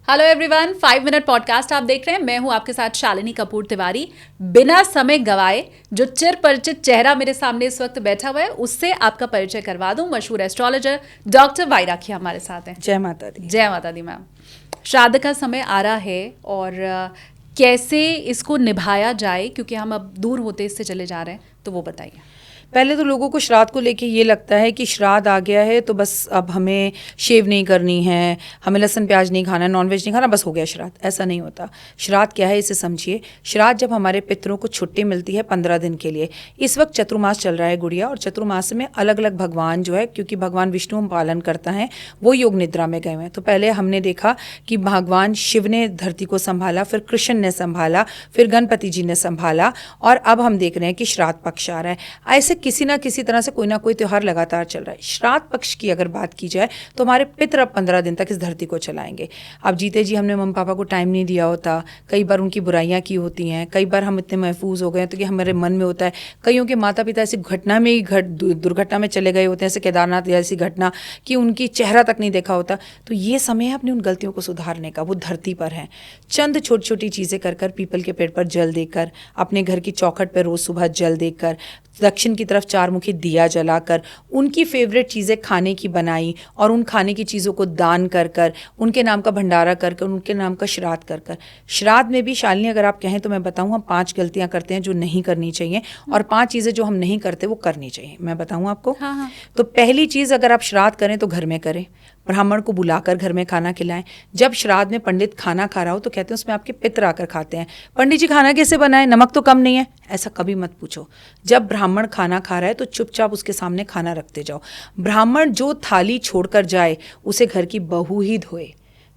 Hello everyone, 5 minute podcast आप देख रहे हैं। मैं हूं आपके साथ शालिनी कपूर तिवारी। बिना समय गवाए जो चिर परिचित चेहरा मेरे सामने इस वक्त बैठा हुआ है उससे आपका परिचय करवा दूं। मशहूर एस्ट्रोलॉजर डॉक्टर वाई राखिया हमारे साथ हैं। जय माता दी। जय माता दी मैम। श्राद्ध का समय आ रहा है और कैसे इसको निभाया जाए, क्योंकि हम अब दूर होते इससे चले जा रहे हैं, तो वो बताइए। पहले तो लोगों को श्राद्ध को लेके ये लगता है कि श्राद्ध आ गया है तो बस अब हमें शेव नहीं करनी है, हमें लहसुन प्याज नहीं खाना, नॉनवेज नहीं खाना, बस हो गया श्राद्ध। ऐसा नहीं होता। श्राद्ध क्या है इसे समझिए। श्राद्ध जब हमारे पितरों को छुट्टी मिलती है 15 दिन के लिए। इस वक्त चतुर्मास चल रहा है गुड़िया, और चतुर्मास में अलग अलग भगवान जो है, क्योंकि भगवान विष्णु हम पालन करता है, वो योग निद्रा में गए हुए हैं। तो पहले हमने देखा कि भगवान शिव ने धरती को संभाला, फिर कृष्ण ने संभाला, फिर गणपति जी ने संभाला, और अब हम देख रहे हैं कि श्राद्ध पक्ष आ रहा है। ऐसे किसी ना किसी तरह से कोई ना कोई त्यौहार लगातार चल रहा है। श्राद्ध पक्ष की अगर बात की जाए तो हमारे पितर अब 15 दिन तक इस धरती को चलाएंगे। अब जीते जी हमने मम्मी पापा को टाइम नहीं दिया होता, कई बार उनकी बुराइयां की होती हैं, कई बार हम इतने महफूज हो गए हैं तो कि हमारे मन में होता है। कईयों के माता पिता ऐसी घटना में ही दुर्घटना में चले गए होते हैं, जैसे केदारनाथ जैसी घटना, कि उनकी चेहरा तक नहीं देखा होता। तो ये समय है अपनी उन गलतियों को सुधारने का। वो धरती पर हैं, चंद छोटी छोटी चीज़ें कर कर, पीपल के पेड़ पर जल देकर, अपने घर की चौखट पर रोज़ सुबह जल देकर, दक्षिण की तरफ 4 मुखी दिया जलाकर, उनकी फेवरेट चीज़ें खाने की बनाई और उन खाने की चीज़ों को दान कर कर, उनके नाम का भंडारा कर कर, उनके नाम का श्राद्ध कर कर। श्राद्ध में भी शालिनी अगर आप कहें तो मैं बताऊं, हम 5 गलतियां करते हैं जो नहीं करनी चाहिए, और 5 चीज़ें जो हम नहीं करते वो करनी चाहिए। मैं बताऊं आपको। हाँ। तो पहली चीज़, अगर आप श्राद्ध करें तो घर में करें, ब्राह्मण को बुलाकर घर में खाना खिलाएं। जब श्राद्ध में पंडित खाना खा रहा हो तो कहते हैं उसमें आपके पितर आकर खाते हैं। पंडित जी खाना कैसे बनाए, नमक तो कम नहीं है, ऐसा कभी मत पूछो। जब ब्राह्मण खाना खा रहा है तो चुपचाप उसके सामने खाना रखते जाओ। ब्राह्मण जो थाली छोड़कर जाए उसे घर की बहू ही धोए,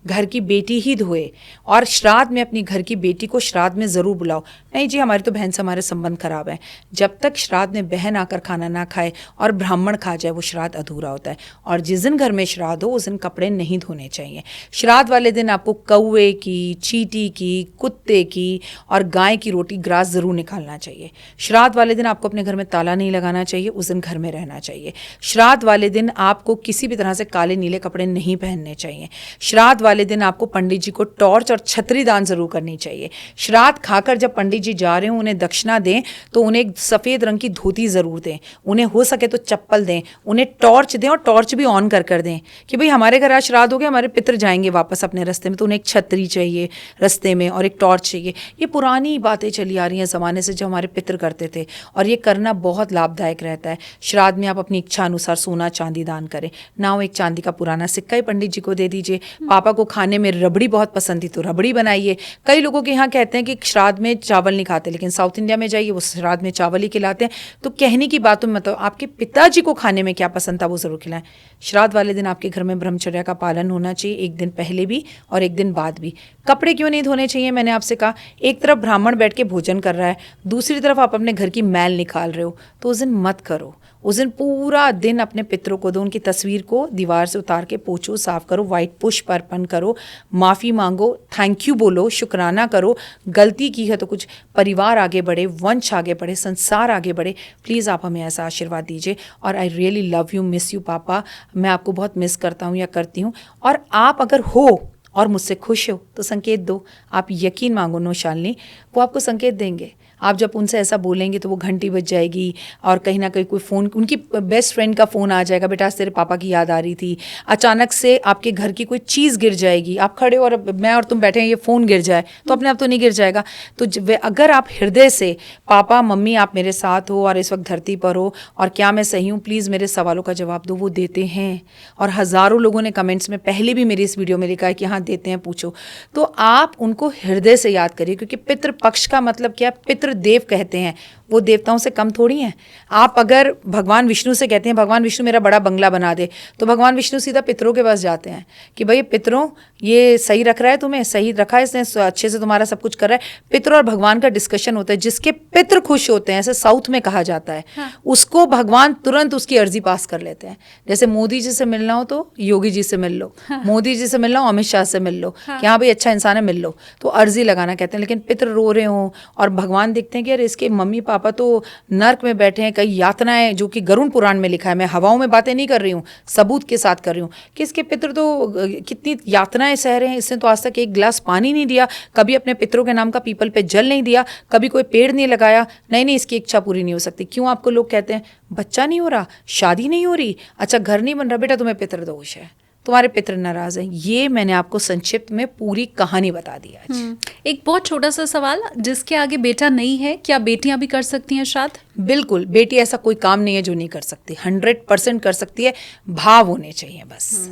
घर की बेटी ही धोए। और श्राद्ध में अपनी घर की बेटी को श्राद्ध में ज़रूर बुलाओ। नहीं जी हमारी तो बहन से हमारे संबंध खराब है, जब तक श्राद्ध में बहन आकर खाना ना खाए और ब्राह्मण खा जाए वो श्राद्ध अधूरा होता है। और जिस दिन घर में श्राद्ध हो उस दिन कपड़े नहीं धोने चाहिए। श्राद्ध वाले दिन आपको कौवे की, चींटी की, कुत्ते की और गाय की रोटी ग्रास ज़रूर निकालना चाहिए। श्राद्ध वाले दिन आपको अपने घर में ताला नहीं लगाना चाहिए, उस दिन घर में रहना चाहिए। श्राद्ध वाले दिन आपको किसी भी तरह से काले नीले कपड़े नहीं पहनने चाहिए। श्राद्ध वाले दिन आपको पंडित जी को टॉर्च और छतरी दान जरूर करनी चाहिए। श्राद्ध खाकर जब पंडित जी जा रहे हो उन्हें दक्षिणा दें तो उन्हें एक सफ़ेद रंग की धोती ज़रूर दें, उन्हें हो सके तो चप्पल दें, उन्हें टॉर्च दें, और टॉर्च भी ऑन कर कर दें कि भाई हमारे घर आज श्राद्ध हो गया, हमारे पितर जाएंगे वापस अपने रास्ते में, तो उन्हें एक छतरी चाहिए रास्ते में और एक टॉर्च चाहिए। ये पुरानी बातें चली आ रही हैं ज़माने से, जो हमारे पितर करते थे, और ये करना बहुत लाभदायक रहता है। श्राद्ध में आप अपनी इच्छा अनुसार सोना चांदी दान करें। ना हो एक चांदी का पुराना सिक्का ही पंडित जी को दे दीजिए। पापा को खाने में रबड़ी बहुत पसंद थी तो रबड़ी बनाइए। कई लोगों के यहाँ कहते हैं कि श्राद्ध में चावल नहीं खाते, लेकिन साउथ इंडिया में जाइए वो श्राद्ध में चावल ही खिलाते हैं। तो कहने की बातों में मतलब आपके पिताजी को खाने में क्या पसंद था वो ज़रूर खिलाएं। श्राद्ध वाले दिन आपके घर में ब्रह्मचर्य का पालन होना चाहिए, एक दिन पहले भी और एक दिन बाद भी। कपड़े क्यों नहीं धोने चाहिए, मैंने आपसे कहा, एक तरफ ब्राह्मण बैठ के भोजन कर रहा है, दूसरी तरफ आप अपने घर की मैल निकाल रहे हो, तो उस दिन मत करो। उस दिन पूरा दिन अपने पितरों को दो, उनकी तस्वीर को दीवार से उतार के पोंछो, साफ करो, वाइट पुष्प अर्पण करो, माफ़ी मांगो, थैंक यू बोलो, शुक्राना करो। गलती की है तो कुछ परिवार आगे बढ़े, वंश आगे बढ़े, संसार आगे बढ़े। प्लीज़ आप हमें ऐसा आशीर्वाद दीजिए। और I really love you, miss you पापा, मैं आपको बहुत मिस करता हूँ या करती हूँ। और आप अगर हो और मुझसे खुश हो तो संकेत दो। आप यकीन मांगो नो शालिनी, वो आपको संकेत देंगे। आप जब उनसे ऐसा बोलेंगे तो वो घंटी बज जाएगी और कहीं ना कहीं कोई फ़ोन, उनकी बेस्ट फ्रेंड का फ़ोन आ जाएगा, बेटा आज तेरे पापा की याद आ रही थी। अचानक से आपके घर की कोई चीज़ गिर जाएगी, आप खड़े हो और मैं और तुम बैठे हैं, ये फ़ोन गिर जाए तो अपने आप तो नहीं गिर जाएगा। तो अगर आप हृदय से पापा मम्मी आप मेरे साथ हो और इस वक्त धरती पर हो और क्या मैं सही हूँ, प्लीज़ मेरे सवालों का जवाब दो। वो देते हैं, और हज़ारों लोगों ने कमेंट्स में पहले भी मेरी इस वीडियो में लिखा है कि हाँ देते हैं, पूछो। तो आप उनको हृदय से याद करिए, क्योंकि पितृपक्ष का मतलब क्या, पितृदेव कहते हैं, वो देवताओं से कम थोड़ी हैं। आप अगर भगवान विष्णु से कहते हैं भगवान विष्णु मेरा बड़ा बंगला बना दे, तो भगवान विष्णु सीधा पितरों के पास जाते हैं कि भाई पितरों ये सही रख रहा है, तुम्हें सही रखा है इसने, अच्छे से तुम्हारा सब कुछ कर रहा है। पितर और भगवान का डिस्कशन होता है, जिसके पितर खुश होते हैं, ऐसे साउथ में कहा जाता है, हाँ। उसको भगवान तुरंत उसकी अर्जी पास कर लेते हैं। जैसे मोदी जी से मिलना हो तो योगी जी से मिल लो, हाँ। मोदी जी से मिलना हो अमित शाह से मिल लो, हाँ। कि हाँ भाई अच्छा इंसान है मिल लो, तो अर्जी लगाना कहते हैं। लेकिन पितर रो रहे हो और भगवान देखते हैं कि यार इसके मम्मी पापा पापा तो नर्क में बैठे हैं, कई यातनाएं, जो कि गरुड़ पुराण में लिखा है, मैं हवाओं में बातें नहीं कर रही हूँ, सबूत के साथ कर रही हूँ कि इसके पितर तो कितनी यातनाएं सह रहे हैं, इसने तो आज तक एक गिलास पानी नहीं दिया, कभी अपने पितरों के नाम का पीपल पे जल नहीं दिया, कभी कोई पेड़ नहीं लगाया, नहीं इसकी इच्छा पूरी नहीं हो सकती। क्यों आपको लोग कहते हैं बच्चा नहीं हो रहा, शादी नहीं हो रही, अच्छा घर नहीं बन रहा, बेटा तुम्हें पितृ दोष है, तुम्हारे पितृ नाराज हैं। ये मैंने आपको संक्षिप्त में पूरी कहानी बता दी आज। एक बहुत छोटा सा सवाल, जिसके आगे बेटा नहीं है, क्या बेटियां भी कर सकती हैं श्राद्ध? बिल्कुल, बेटी ऐसा कोई काम नहीं है जो नहीं कर सकती, 100% कर सकती है, भाव होने चाहिए बस।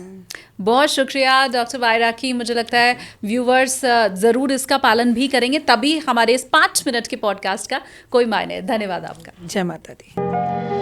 बहुत शुक्रिया डॉक्टर वाई राखी। मुझे लगता है व्यूवर्स ज़रूर इसका पालन भी करेंगे, तभी हमारे इस 5 मिनट के पॉडकास्ट का कोई मायने है। धन्यवाद आपका। जय माता दी।